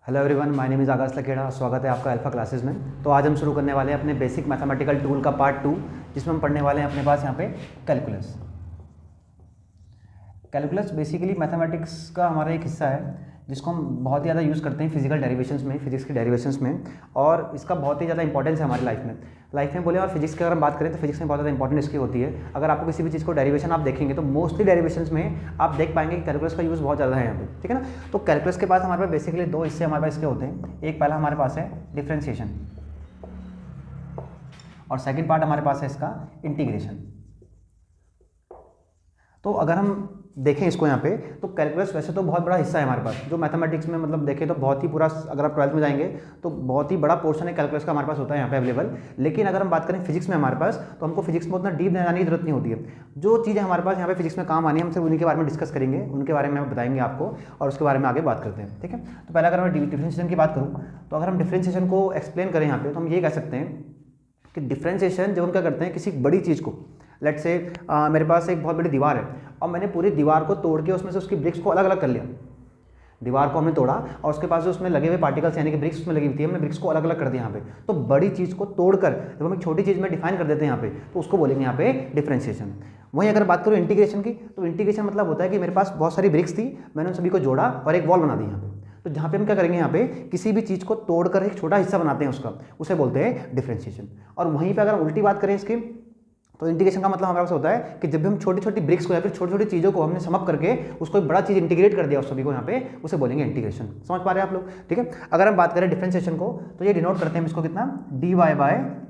Hello everyone, my name is Akash Lakra. स्वागत है आपका अल्फा क्लासेस में। तो आज हम शुरू करने वाले हैं अपने बेसिक मैथमेटिकल टूल का पार्ट 2, जिसमें हम पढ़ने वाले हैं अपने पास यहाँ पे कैलकुलस। कैलकुलस बेसिकली मैथमेटिक्स का हमारा एक हिस्सा है जिसको हम बहुत ही ज़्यादा यूज़ करते हैं फिजिकल डेरिवेशंस में, फिजिक्स के डेरिवेशंस में, और इसका बहुत ही ज़्यादा इंपॉर्टेंस है हमारी लाइफ में बोले। और फिजिक्स की अगर हम बात करें तो फिजिक्स में बहुत ज़्यादा इंपॉर्टेंट इसकी होती है। अगर आपको किसी भी चीज़ को डेरिवेशन आप देखेंगे तो मोस्टली डेरिवेशंस में आप देख पाएंगे कि कैलकुलस का यूज़ बहुत ज़्यादा है यहाँ पे, ठीक है ना। तो कैलकुलस के पास हमारे पास बेसिकली दो हिस्से हमारे पास इसके होते हैं। एक पहला हमारे पास है डिफ्रेंशिएशन और सेकेंड पार्ट हमारे पास है इसका इंटीग्रेशन। तो अगर हम देखें इसको यहाँ पे, तो कैलकुलस वैसे तो बहुत बड़ा हिस्सा है हमारे पास, जो मैथमेटिक्स में मतलब देखें तो बहुत ही पूरा, अगर आप 12th में जाएंगे तो बहुत ही बड़ा पोर्शन है कैलकुलस का हमारे पास होता है यहाँ पे अवेलेबल। लेकिन अगर हम बात करें फिजिक्स में हमारे पास, तो हमको फिजिक्स में उतना डीप जाने की जरूरत नहीं होती है। जो चीज़ें हमारे पास यहाँ पे फिजिक्स में काम आनी है, हम सिर्फ उन्हीं के बारे में डिस्कस करेंगे, उनके बारे में हम बताएंगे आपको और उसके बारे में आगे बात करते हैं, ठीक है। तो पहले अगर मैं डिफ्रेंशिएशन की बात करूँ, तो अगर हम डिफ्रेंशिएशन को एक्सप्लेन करें यहाँ पे, तो हम ये कह सकते हैं कि डिफ्रेंशिएशन जब हम क्या करते हैं किसी बड़ी चीज़ को, लेट से मेरे पास एक बहुत बड़ी दीवार है और मैंने पूरी दीवार को तोड़ के उसमें से उसकी ब्रिक्स को अलग अलग कर लिया। दीवार को हमने तोड़ा और उसके पास जो उसमें लगे हुए पार्टिकल्स यानी कि ब्रिक्स उसमें लगी हुई थी, हमने ब्रिक्स को अलग अलग कर दिया यहाँ पे। तो बड़ी चीज़ को तोड़कर जब हम एक छोटी चीज़ में डिफाइन कर देते हैं यहाँ पे, तो उसको बोलेंगे यहाँ पे डिफ्रेंशिएशन। वहीं अगर बात करूँ इंटीग्रेशन की, तो इंटीग्रेशन मतलब होता है कि मेरे पास बहुत सारी ब्रिक्स थी, मैंने उन सभी को जोड़ा और एक वॉल बना दी यहाँ पे। तो जहाँ पे हम क्या करेंगे, यहाँ पे किसी भी चीज़ को तोड़कर एक छोटा हिस्सा बनाते हैं उसका, उसे बोलते हैं डिफ्रेंशिएशन। और वहीं पे अगर उल्टी बात करें इसकी, तो इंटीग्रेशन का मतलब हमारे पास होता है कि जब भी हम छोटी छोटी ब्रिक्स को या फिर छोटी छोटी चीज़ों को हमने समअप करके उसको एक बड़ा चीज़ इंटीग्रेट कर दिया उस सभी को यहाँ पे, उसे बोलेंगे इंटीग्रेशन। समझ पा रहे हैं आप लोग, ठीक है। अगर हम बात करें डिफ्रेंशिएशन को, तो ये डिनोट करते हैं इसको कितना, dy बाय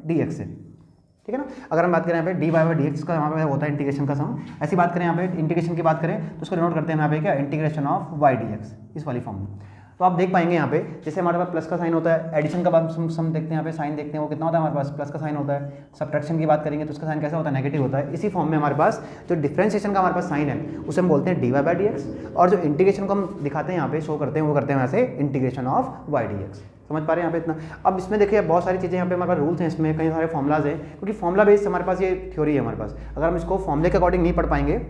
dx से, ठीक है ना। अगर हम बात करें यहाँ पे dy बाय dx का यहाँ पे होता है इंटीग्रेशन का सम। ऐसी बात करें यहाँ पे इंटीग्रेशन की बात करें तो उसको डिनोट करते हैं यहाँ पे क्या, इंटीग्रेशन ऑफ y dx, इस वाली फॉर्म में। तो आप देख पाएंगे यहाँ पे जैसे हमारे पास प्लस का साइन होता है, एडिशन का सम देखते हैं यहाँ पे, साइन देखते हैं वो कितना होता है हमारे पास, प्लस का साइन होता है। सब्ट्रैक्शन की बात करेंगे तो उसका साइन कैसा होता है, नेगेटिव होता है। इसी फॉर्म में हमारे पास जो डिफ्रेंशिएशन का हमारे पास साइन है उसे हम बोलते हैं dy बाय dx, और जो इंटीग्रेशन को हम दिखाते हैं यहाँ पे, शो करते हैं, वो करते हैं यहाँ से इंटीग्रेशन ऑफ y dx। समझ पा रहे हैं यहाँ पे इतना। अब इसमें देखिए बहुत सारी चीज़ें यहाँ पे हमारे पास रूल्स हैं, इसमें कई सारे फॉर्मुलाज हैं, क्योंकि फॉर्मुला बेस्ड हमारे पास ये थ्योरी है हमारे पास। अगर हम इसको फॉर्मुले के अकॉर्डिंग नहीं पढ़ पाएंगे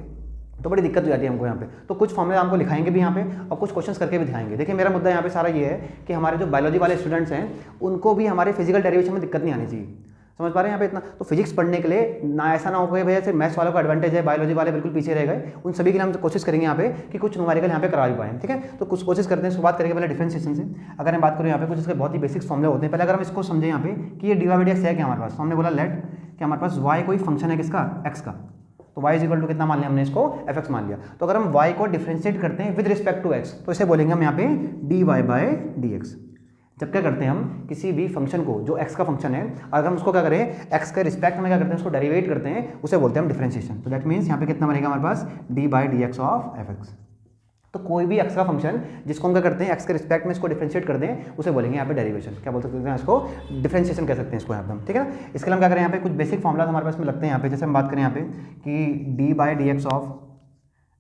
तो बड़ी दिक्कत हो जाती है हमको यहाँ पे। तो कुछ फॉर्मुले हमको लिखाएंगे भी यहाँ पे और कुछ क्वेश्चंस करके भी दिखाएंगे। देखिए मेरा मुद्दा यहाँ पे सारा ये है कि हमारे जो बायोलॉजी वाले स्टूडेंट्स हैं उनको भी हमारे फिजिकल डेरिवेशन में दिक्कत नहीं आनी चाहिए। समझ पा रहे हैं यहाँ पे इतना। तो फिजिक्स पढ़ने के लिए ना ऐसा ना हो कि भैया सिर्फ मैथ्स वालों का एडवांटेज है, बायोलॉजी वाले बिल्कुल पीछे रह गए। उन सभी के लिए हम कोशिश करेंगे यहाँ पे कि कुछ न्यूमेरिकल यहाँ पे करा भी पाएँ, ठीक है। तो कुछ कोशिश करते हैं। शुरुआत करेंगे पहले डिफ्रेंशिएशन से। अगर हम बात करें यहाँ पे कुछ इसके बहुत ही बेसिक्स फॉर्मुले होते हैं। पहले अगर हम इसको समझें यहाँ पे कि ये dy बाय dx है क्या हमारे पास, तो हमने बोला लेट कि हमारे पास y कोई फंक्शन है किसका, x का, तो y इज इक्वल टू कितना मान लिया हमने, इसको fx मान लिया। तो अगर हम y को डिफरेंशिएट करते हैं विद रिस्पेक्ट टू x, तो इसे बोलेंगे हम यहाँ पे dy बाय dx। जब क्या करते हैं हम किसी भी फंक्शन को जो x का फंक्शन है, अगर हम उसको क्या करें x के रिस्पेक्ट में क्या करते हैं, उसको डेरिवेट करते हैं, उसे बोलते हैं हम डिफरेंशिएशन। तो दैट मीन्स यहाँ पे कितना बनेगा हमारे पास, dy by dx of fx। तो कोई भी x का फंक्शन जिसको हम क्या करते हैं x के रिस्पेक्ट में इसको डिफरेंशिएट कर दें, उसे बोलेंगे यहाँ पे डेरिवेशन। क्या बोल सकते हैं इसको, डिफरेंशिएशन कह सकते हैं इसको यहाँ पे हम, ठीक है ना। इसके लिए हम क्या करें, यहाँ पे कुछ बेसिक फॉर्मुलाज हमारे पास में लगते हैं यहाँ पे। जैसे हम बात करें यहाँ पे कि dy by dx of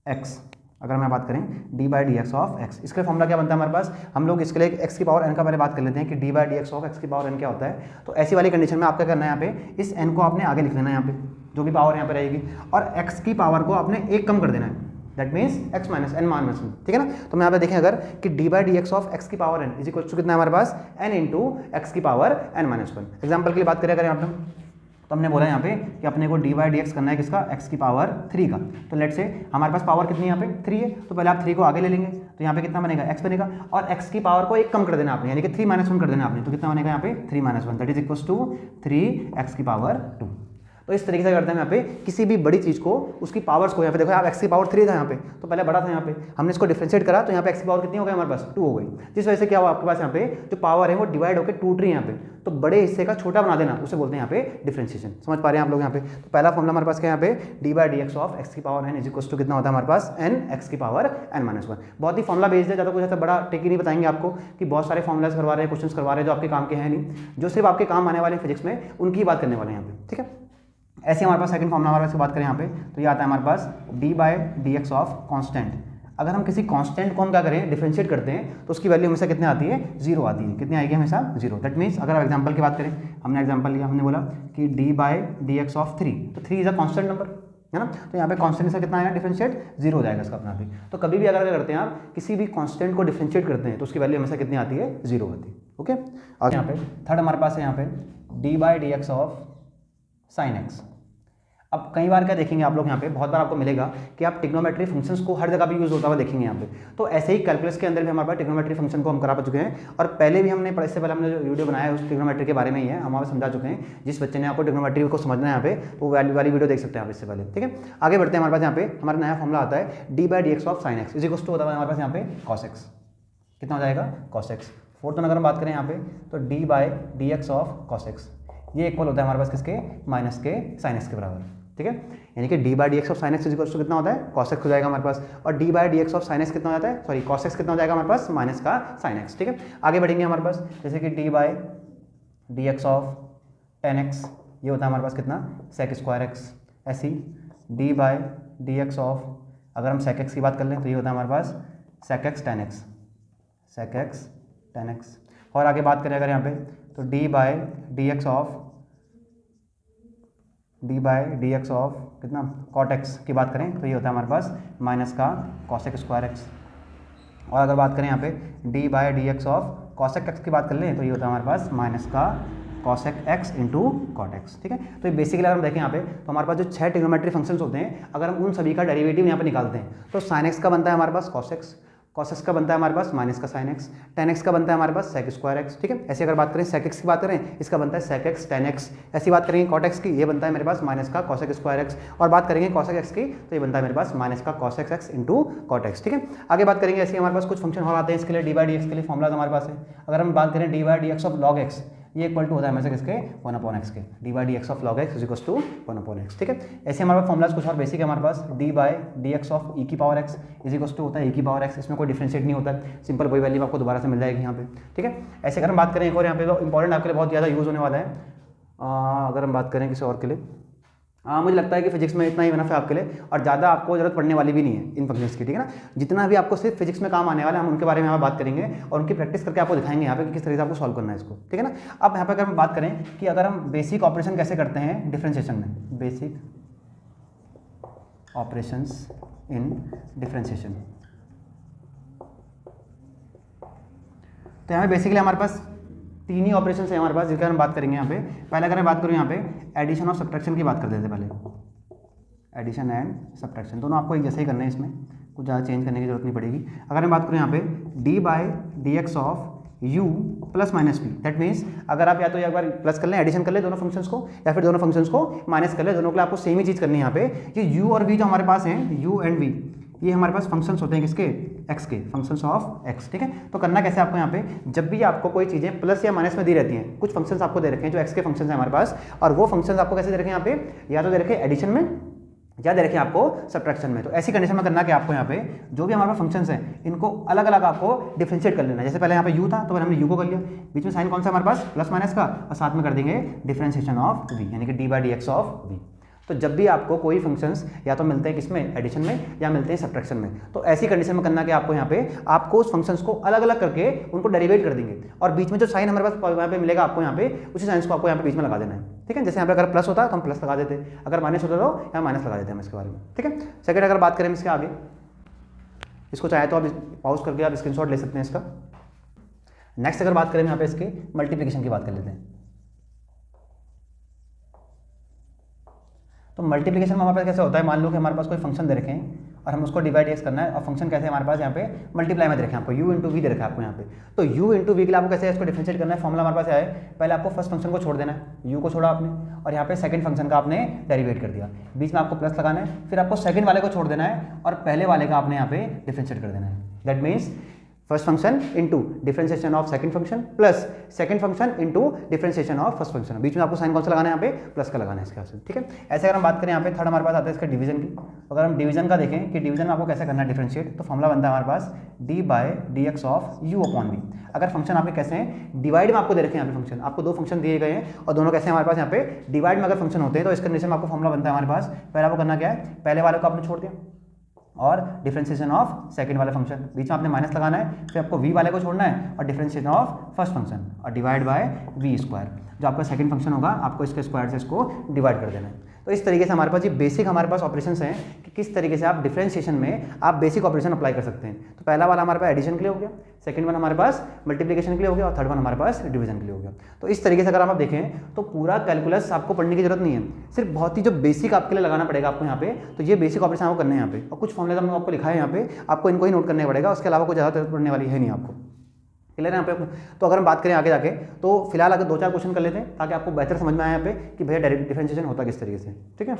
x, अगर मैं बात करें dy by dx of x, इसका फॉर्मुला क्या बनता है हमारे पास। हम लोग इसके लिए x की पावर n का पहले बात कर लेते हैं कि dy by dx of x की पावर n क्या होता है। तो ऐसी वाली कंडीशन में आपका करना है यहाँ पे, इस n को आपने आगे लिख लेना है यहाँ पे, जो भी पावर यहाँ पे रहेगी, और x की पावर को आपने एक कम कर देना है, that means x minus n minus one, ठीक है ना। तो मैं यहाँ पे देखें अगर कि dy by dx of x की power n is equal to कितना है हमारे पास, n इंटू x की power n minus one. Example के लिए बात करें अगर यहाँ पे, तो हमने बोला यहाँ पे कि अपने को dy बाय dx करना है किसका, x की पावर 3 का। तो लेट से हमारे पास पावर कितनी है यहाँ पे 3 है, तो पहले आप 3 को आगे ले लेंगे, तो यहाँ पे कितना बनेगा, x बनेगा, और x की पावर को एक कम कर देना आपने, यानी कि 3 माइनस वन कर देना आपने। तो कितना बनेगा यहाँ पे 3 minus one, that is equal to 3x की पावर 2। तो इस तरीके से करते हैं यहाँ पे किसी भी बड़ी चीज़ को, उसकी पावर्स को, यहाँ पे देखो आप x की पावर 3 था यहाँ पे, तो पहले बड़ा था यहाँ पे, हमने इसको डिफरेंशिएट करा तो यहाँ पे x की पावर कितनी हो गई हमारे पास, 2 हो गई। जिस वजह से क्या हुआ आपके पास यहाँ पे जो पावर है वो डिवाइड होकर टूट रही है यहाँ पे, तो बड़े हिस्से का छोटा बना देना, उसे बोलते हैं यहाँ पे डिफरेंशिएशन। समझ पा रहे हैं आप लोग यहाँ पे। तो पहला फॉर्मुला हमारे पास क्या है यहाँ पे, dy by dx of x की power n is equal to कितना होता है हमारे पास, n x की पावर n माइनस वन। बहुत ही फॉर्मुला बेस्ड है, ज़्यादा कुछ ऐसा बड़ा टेक ही नहीं बताएंगे आपको कि बहुत सारे फॉर्मुलाज करवा रहे हैं, क्वेश्चन करवा रहे हैं जो आपके काम के हैं नहीं, जो सिर्फ आपके काम आने वाले फिजिक्स में, उनकी बात करने वाले हैं यहाँ पे, ठीक है। ऐसे हमारे पास सेकंड फॉर्मुला हमारे पास बात करें यहाँ पे, तो ये आता है हमारे पास dy by dx of constant. अगर हम किसी कांस्टेंट को हम क्या करें, डिफरेंशिएट करते हैं, तो उसकी वैल्यू हमेशा कितनी आती है, 0 आती है। कितनी आएगी हमेशा, 0। दैट मीन्स अगर आप एग्जांपल की बात करें, हमने एग्जांपल लिया, हमने बोला कि dy बाय dx ऑफ 3, तो 3 इज अ कांस्टेंट नंबर, है ना। तो यहाँ पे कांस्टेंट इसका कितना आएगा, डिफरेंशिएट 0 हो जाएगा इसका अपना भी। तो कभी भी अगर क्या करते हैं आप किसी भी कांस्टेंट को डिफरेंशिएट करते हैं तो उसकी वैल्यू हमेशा कितनी आती है, 0 आती है। ओके, और यहाँ पे थर्ड हमारे पास है यहाँ पे d/dx ऑफ साइन एक्स। अब कई बार क्या देखेंगे आप लोग यहाँ पे, बहुत बार आपको मिलेगा कि आप ट्रिग्नोमेट्री फंक्शंस को हर जगह पे यूज होता हुआ देखेंगे यहाँ पे। तो ऐसे ही कैलकुलस के अंदर भी हमारे पास ट्रिग्नोमेट्री फंक्शन को हम करा चुके हैं, और पहले भी हमने इससे पहले हमने जो वीडियो बनाया है उस ट्रिग्नोमेट्री के बारे में ही है, हम समझा चुके हैं। जिस बच्चे ने आपको ट्रिग्नोमेट्री को समझना है यहाँ पे तो वाली वीडियो देख सकते हैं आप इससे पहले। ठीक है, आगे बढ़ते हैं। हमारे पास यहाँ पे हमारा नया फॉर्मूला आता है d/dx of sine x is equals to होता है हमारे पास यहाँ पे cos x। कितना हो जाएगा, cos x। फोर्थ वन अगर हम बात करें यहाँ पे तो d/dx ऑफ cos x ये इक्वल होता है हमारे पास किसके, माइनस के साइन एक्स के बराबर। ठीक है, यानी कि d/dx of sine x is equals to कितना होता है, cos x हो जाएगा हमारे पास, और d/dx ऑफ साइन एक्स कितना हो जाता है, सॉरी cos x कितना हो जाएगा हमारे पास, माइनस का साइन एक्स। ठीक है, आगे बढ़ेंगे हमारे पास, जैसे कि d/dx ऑफ tan x ये होता है हमारे पास कितना, sec स्क्वायर x। ऐसी d/dx ऑफ, अगर हम sec x की बात कर लें तो ये होता है हमारे पास sec x tan x, sec x tan x। और आगे बात करें अगर यहाँ पे तो d/dx ऑफ कितना, cot x की बात करें तो ये होता है हमारे पास माइनस का cosec स्क्वायर x। और अगर बात करें यहाँ पे d/dx ऑफ cosec x की बात कर लें तो ये होता है हमारे पास माइनस का cosec x into cot x। ठीक है, तो ये बेसिकली अगर हम देखें यहाँ पे तो हमारे पास जो 6 ट्रिग्नोमेट्री फंक्शंस होते हैं, अगर हम उन सभी का डेरिवेटिव यहाँ पे निकालते हैं तो sin x का बनता है हमारे पास cos x, cos x का बनता है हमारे पास माइनस का sin x, tan x का बनता है हमारे पास sec स्क्वायर x। ठीक है, ऐसे अगर बात करें sec x की बात करें इसका बनता है sec x tan x। ऐसी बात करेंगे cot x की, ये बनता है मेरे पास माइनस का cosec स्क्वायर x, और बात करेंगे cosec x की तो ये बनता है मेरे पास माइनस का cosec x into cot x। ठीक है, आगे बात करेंगे ऐसे हमारे पास कुछ फंक्शन और आते हैं इसके लिए, d/dx के लिए फॉर्मुला हमारे पास है। अगर हम बात करें d/dx ऑफ log x ये इक्वल टू होता है हमेशा किसके, 1/x के, d/dx of log x is equal to 1/x। ठीक है, ऐसे हमारे पास फॉर्मुलाज कुछ और बेसिक है हमारे पास, d/dx ऑफ e की power x is equal to होता है e की पावर x, इसमें कोई डिफरेंशिएट नहीं होता है, सिंपल वही वैल्यू आपको दोबारा से मिल जाएगी यहाँ पे। ठीक है, ऐसे अगर हम बात करें एक और यहाँ पे तो इंपॉर्टेंट आपके लिए बहुत ज़्यादा यूज़ होने वाला है, अगर हम बात करें किसी और के लिए, मुझे लगता है कि फिजिक्स में इतना ही इनफ है आपके लिए, और ज़्यादा आपको जरूरत पड़ने वाली भी नहीं है इन फंक्शंस की। ठीक है ना, जितना भी आपको सिर्फ फिजिक्स में काम आने वाला है हम उनके बारे में यहाँ बात करेंगे और उनकी प्रैक्टिस करके आपको दिखाएंगे यहाँ पे कि किस तरीके से आपको सॉल्व करना है इसको। ठीक है ना, अब यहाँ पे अगर हम बात करें कि अगर हम बेसिक ऑपरेशन कैसे करते हैं डिफरेंशिएशन में, बेसिक ऑपरेशंस इन डिफरेंशिएशन, तो यहाँ पे बेसिकली हमारे पास 3 ही ऑपरेशन है हमारे पास जिनका हम बात करेंगे यहाँ पे। पहले अगर मैं बात करूँ यहाँ पे एडिशन और सब्ट्रैक्शन की बात कर देते हैं पहले, एडिशन एंड सब्ट्रैक्शन दोनों आपको एक जैसे ही करना है, इसमें कुछ ज़्यादा चेंज करने की जरूरत नहीं पड़ेगी। अगर मैं बात करूँ यहाँ पे d/dx of u plus minus p, that means अगर आप या तो एक बार प्लस कर लें, एडिशन कर लें दोनों फंक्शंस को, या फिर दोनों फंक्शंस को माइनस कर लें, दोनों के लिए आपको सेम ही चीज़ करनी है यहाँ पे। ये u और v जो हमारे पास हैं, u एंड v ये हमारे पास फंक्शंस होते हैं किसके, x के, फंक्शंस ऑफ x। ठीक है, तो करना कैसे आपको यहाँ पे, जब भी आपको कोई चीज़ें प्लस या माइनस में दी रहती हैं, कुछ फंक्शंस आपको दे रखे हैं जो x के फंक्शंस हैं हमारे पास, और वो फंक्शंस आपको कैसे दे रखे हैं यहाँ पे, या तो दे रखे एडिशन में या दे रखे आपको सब्ट्रैक्शन में। तो ऐसी कंडीशन में करना कि आपको यहाँ पे जो भी हमारे पास फंक्शंस हैं इनको अलग अलग आपको डिफरेंशिएट कर लेना है। जैसे पहले यहाँ पे u था तो हमने u को कर लिया, बीच में साइन कौन सा हमारे पास, प्लस माइनस का, और साथ में कर देंगे डिफरेंशिएशन ऑफ v यानी कि d/dx ऑफ v। तो जब भी आपको कोई फंक्शंस या तो मिलते हैं किसमें, एडिशन में, या मिलते हैं सब्ट्रैक्शन में, तो ऐसी कंडीशन में करना कि आपको यहाँ पे आपको उस फंक्शंस को अलग अलग करके उनको डेरिवेट कर देंगे, और बीच में जो साइन हमारे पास यहाँ पे मिलेगा आपको यहाँ पे उसी साइन को आपको यहाँ पे बीच में लगा देना है। ठीक है, जैसे यहाँ पे अगर प्लस होता तो हम प्लस लगा देते, अगर माइनस होता तो यहाँ माइनस लगा देते हैं इसके बारे में। ठीक है, सेकंड अगर बात करें इसके आगे, इसको चाहे तो आप पॉज करके आप स्क्रीनशॉट ले सकते हैं इसका। नेक्स्ट अगर बात करें यहाँ पे इसके मल्टीप्लिकेशन की बात कर लेते हैं, तो मल्टीप्लिकेशन में हमारे पास कैसे होता है, मान लो कि हमारे पास कोई फंक्शन दे रखे हैं और हम उसको डिवाइड एक्स करना है, और फंक्शन कैसे हमारे पास यहाँ पे मल्टीप्लाई में दे रखे हैं आपको, u इंटू वी दे रखा है आपको यहाँ पे। तो u इंटू वी के लिए आपको कैसे इसको डिफरेंशिएट करना है, फॉर्मुला हमारे पास है, पहले आपको फर्स्ट फंक्शन को छोड़ देना है, u को छोड़ा आपने, और यहाँ पे सेकंड फंक्शन का आपने डेरिवेट कर दिया, बीच में आपको प्लस लगाना है, फिर आपको सेकंड वाले को छोड़ देना है और पहले वाले का आपने यहाँ पे डिफरेंशिएट कर देना है। That means first function into differentiation of second function plus second function into differentiation of first function, बीच में आपको साइन कौन सा लगाना है, यहाँ पे प्लस का लगाना है इसके हिसाब से। ठीक है, ऐसे अगर हम बात करें यहाँ पे थर्ड हमारे पास आता है इसका डिवीजन की। अगर हम डिवीजन का देखें कि डिवीजन में आपको कैसे करना है डिफरेंशिएट, तो फॉर्मुला बनता है हमारे पास d/dx of u upon v। अगर फंक्शन आपके कैसे हैं, डिवाइड में आपको दे रखे हैं यहाँ पे फंक्शन, आपको 2 फंक्शन दिए गए हैं और दोनों कैसे हमारे पास यहाँ पे डिवाइड में अगर फंक्शन होते हैं तो इस कंडीशन में आपको फॉर्मुला बनता है हमारे पास, पहले आपको करना क्या है, पहले वाले को आपने छोड़ दिया और डिफरेंशिएशन ऑफ सेकंड वाला फंक्शन, बीच में आपने माइनस लगाना है, फिर आपको v वाले को छोड़ना है और डिफरेंशिएशन ऑफ फर्स्ट फंक्शन और डिवाइड बाय v स्क्वायर, जो आपका सेकंड फंक्शन होगा आपको इसके स्क्वायर से इसको डिवाइड कर देना है। तो इस तरीके से हमारे पास ये बेसिक हमारे पास ऑपरेशंस हैं कि किस तरीके से आप डिफरेंशिएशन में आप बेसिक ऑपरेशन अप्लाई कर सकते हैं। तो पहला वाला हमारे पास एडिशन के लिए हो गया, सेकंड वन हमारे पास मल्टीप्लिकेशन के लिए हो गया और थर्ड वन हमारे पास डिवीजन के लिए हो गया। तो इस तरीके से अगर आप देखें तो पूरा कैलकुलस आपको पढ़ने की जरूरत नहीं है, सिर्फ बहुत ही जो बेसिक आपके लिए लगाना पड़ेगा आपको यहाँ पे। तो ये बेसिक ऑपरेशन आपको करने हैं यहाँ पे, और कुछ फॉर्मुला हमने आपको लिखा है यहाँ पे, आपको इनको ही नोट करने पड़ेगा, उसके अलावा कोई ज़्यादा जरूरत पड़ने वाली है नहीं आपको। क्लियर है यहाँ पे। तो अगर हम बात करें आगे जाके तो फिलहाल आगे 2-4 क्वेश्चन कर लेते हैं ताकि आपको बेहतर समझ में आए यहाँ पे कि भैया डायरेक्ट डिफरेंशिएशन होता किस तरीके से। ठीक है,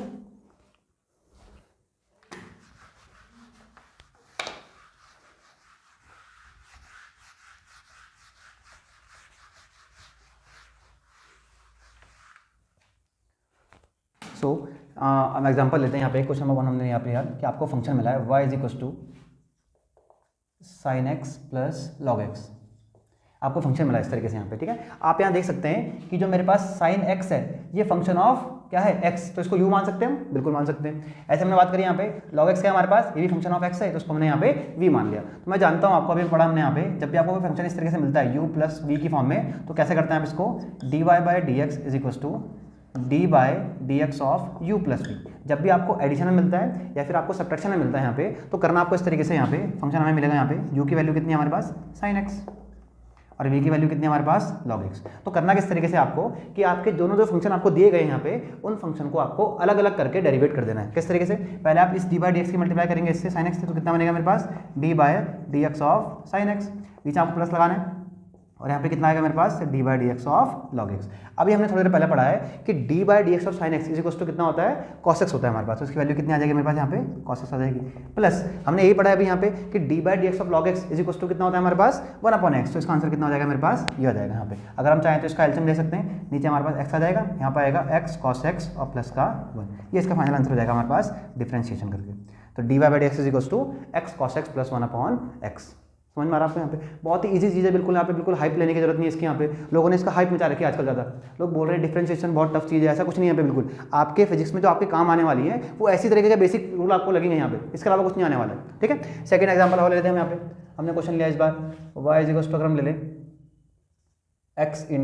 सो हम एग्जांपल लेते हैं यहाँ पे। क्वेश्चन नंबर 1 हमने यहाँ पे यार कि आपको फंक्शन मिला है y = sin x plus log x। आपको फंक्शन मिला है इस तरीके से यहाँ पे। ठीक है, आप यहाँ देख सकते हैं कि जो मेरे पास sin x है ये फंक्शन ऑफ क्या है x, तो इसको u मान सकते हैं हम, बिल्कुल मान सकते हैं। ऐसे हमने बात करी यहाँ पे log x क्या है हमारे पास, ये भी फंक्शन ऑफ x है, तो उसको हमने यहाँ पे v मान लिया। तो मैं जानता हूँ, आपको अभी पढ़ा हमने यहाँ पे, जब भी आपको कोई फंक्शन इस तरीके से मिलता है u प्लस v की फॉर्म में, तो कैसे करते हैं आप इसको, dy/dx = d/dx of u plus v। जब भी आपको एडिशन में मिलता है या फिर आपको सब्ट्रैक्शन में मिलता है यहाँ पे, तो करना आपको इस तरीके से, यहाँ पे फंक्शन हमें मिलेगा यहाँ पे u की वैल्यू कितनी है हमारे पास sin x और v की वैल्यू कितनी है हमारे पास log x। तो करना किस तरीके से आपको कि आपके दोनों जो फंक्शन आपको दिए गए यहाँ पे, उन फंक्शन को आपको अलग अलग करके डेरिवेट कर देना है। किस तरीके से, पहले आप इस d/dx की मल्टीप्लाई करेंगे इससे sin x से, तो कितना बनेगा मेरे पास d/dx ऑफ sin x, बीच आपको प्लस लगाना है, और यहाँ पे कितना आएगा मेरे पास d/dx ऑफ log x। अभी हमने थोड़ी देर पहले पढ़ा है कि d/dx ऑफ sin x कितना होता है, cos x होता है हमारे पास, तो इसकी वैल्यू कितनी आ जाएगी मेरे पास यहाँ पे cos x आ जाएगी, प्लस हमने यही पढ़ा है अभी यहाँ पे कि d/dx ऑफ log x कितना होता है हमारे पास 1/x। तो इसका आंसर कितना हो जाएगा मेरे पास, ये आ जाएगा यहाँ पे। अगर हम चाहें तो इसका एलसीएम ले सकते हैं, नीचे हमारे पास x आ जाएगा, यहाँ पर आएगा x cos x और प्लस का 1, ये इसका फाइनल आंसर हो जाएगा हमारे पास डिफरेंशिएशन करके। तो dy/dx x cos x plus 1/x। समझ में आ रहा है आपको। यहाँ पे बहुत ही इजी चीज़ है, बिल्कुल यहाँ पे बिल्कुल हाइप लेने की जरूरत नहीं है इसकी। यहाँ पे लोगों ने इसका हाइप मचा रखी है आजकल, ज़्यादा लोग बोल रहे हैं डिफरेंशिएशन बहुत टफ चीज़ है, ऐसा कुछ नहीं है यहाँ पे। बिल्कुल आपके फिजिक्स में जो आपके काम आने वाली है वो ऐसी तरीके के बेसिक रूल आपको लगेंगे यहाँ पे, इसके अलावा कुछ नहीं आने वाला है। ठीक है, सेकंड एग्जाम्पल और लेते हैं हम यहाँ पे। हमने क्वेश्चन लिया इस बार y अगर हम ले लें x ×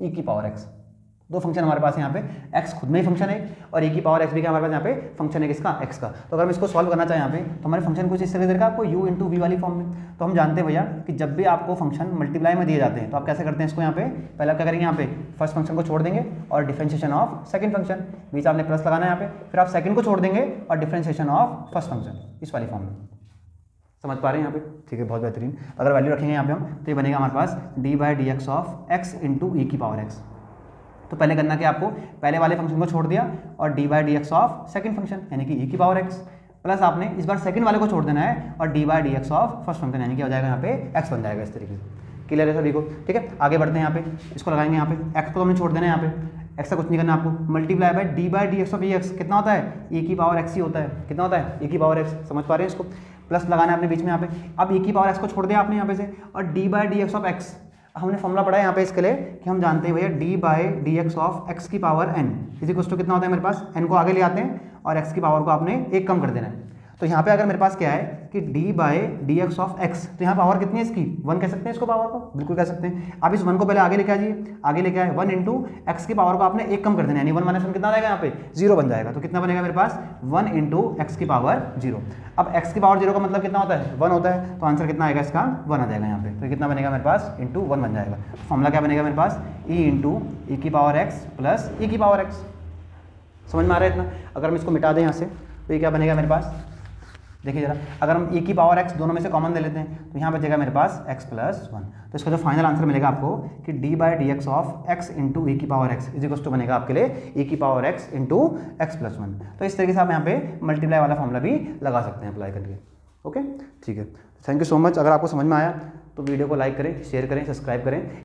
e⁻x। दो फंक्शन हमारे पास यहाँ पे, x खुद में ही फंक्शन है और e⁻x भी क्या हमारे पास यहाँ पे फंक्शन है किसका, x का। तो अगर हम इसको सॉल्व करना चाहें यहाँ पे, तो हमारे फंक्शन कुछ इस तरीके से आपको u × v वाली फॉर्म में। तो हम जानते हैं भैया कि जब भी आपको फंक्शन मल्टीप्लाई में दिए जाते हैं तो आप कैसे करते हैं इसको, यहाँ पे पहले आप क्या करेंगे, यहाँ पे फर्स्ट फंक्शन को छोड़ देंगे और डिफरेंशिएशन ऑफ सेकंड फंक्शन, बीच आपने प्लस लगाना है यहाँ पे, फिर आप सेकंड को छोड़ देंगे और डिफरेंशिएशन ऑफ फर्स्ट फंक्शन, इस वाली फॉर्म में। समझ पा रहे हैं यहाँ पे, ठीक है, बहुत बेहतरीन। अगर वैल्यू रखेंगे यहाँ पे हम, तो ये बनेगा हमारे पास d/dx ऑफ x × e⁻x। तो पहले करना कि आपको पहले वाले फंक्शन को छोड़ दिया और d/dx ऑफ सेकंड फंक्शन यानी कि e⁻x, प्लस आपने इस बार सेकंड वाले को छोड़ देना है और d/dx ऑफ फर्स्ट फंक्शन यानी कि हो जाएगा यहाँ पे x बन जाएगा इस तरीके से। क्लियर है सभी को। ठीक है, आगे बढ़ते हैं। यहाँ पे इसको लगाएंगे, यहाँ पे x को तो हमने छोड़ देना है, यहाँ पे x का कुछ नहीं करना आपको, multiply by d/dx of ex कितना होता है, e⁻x ही होता है। कितना होता है, e⁻x। समझ पा रहे हैं इसको, प्लस लगाना है अपने बीच में यहाँ पे। अब e⁻x को छोड़ दिया आपने यहाँ पे से, और d/dx ऑफ x, हमने फॉर्मूला पढ़ा है यहाँ पे इसके लिए कि हम जानते हैं भैया d/dx ऑफ x की पावर n कितना होता है मेरे पास, n को आगे ले आते हैं और x की पावर को आपने एक कम कर देना है। तो यहाँ पे अगर मेरे पास क्या है कि d/dx ऑफ x, तो यहाँ पावर कितनी है इसकी, 1 कह सकते हैं इसको पावर को, बिल्कुल कह सकते हैं। अब इस 1 को पहले आगे लेके आ जाइए, आगे लेके आए 1 × x की पावर को आपने एक कम कर देना है, यानी 1 - 1 कितना आएगा यहाँ पे 0 बन जाएगा। तो कितना बनेगा मेरे पास 1 × x की पावर 0। अब x की पावर 0 का मतलब कितना होता है, 1 होता है, तो आंसर कितना आएगा इसका 1 आ जाएगा यहाँ पे। तो कितना बनेगा मेरे पास × 1 बन जाएगा। फॉर्मूला क्या बनेगा मेरे पास, e × e⁻x प्लस e⁻x। समझ में आ रहा है इतना। अगर हम इसको मिटा दें यहाँ से, तो ये क्या बनेगा मेरे पास, देखिए जरा, अगर हम e⁻x दोनों में से कॉमन ले लेते हैं तो यहाँ बचेगा मेरे पास x + 1। तो इसका जो फाइनल आंसर मिलेगा आपको कि d/dx ऑफ x × e⁻x बनेगा आपके लिए e⁻x × x + 1। तो इस तरीके से आप यहाँ पे मल्टीप्लाई वाला फॉर्मूला भी लगा सकते हैं अप्लाई करके। ओके, ठीक है, थैंक यू सो मच। अगर आपको समझ में आया तो वीडियो को लाइक करें, शेयर करें, सब्सक्राइब करें।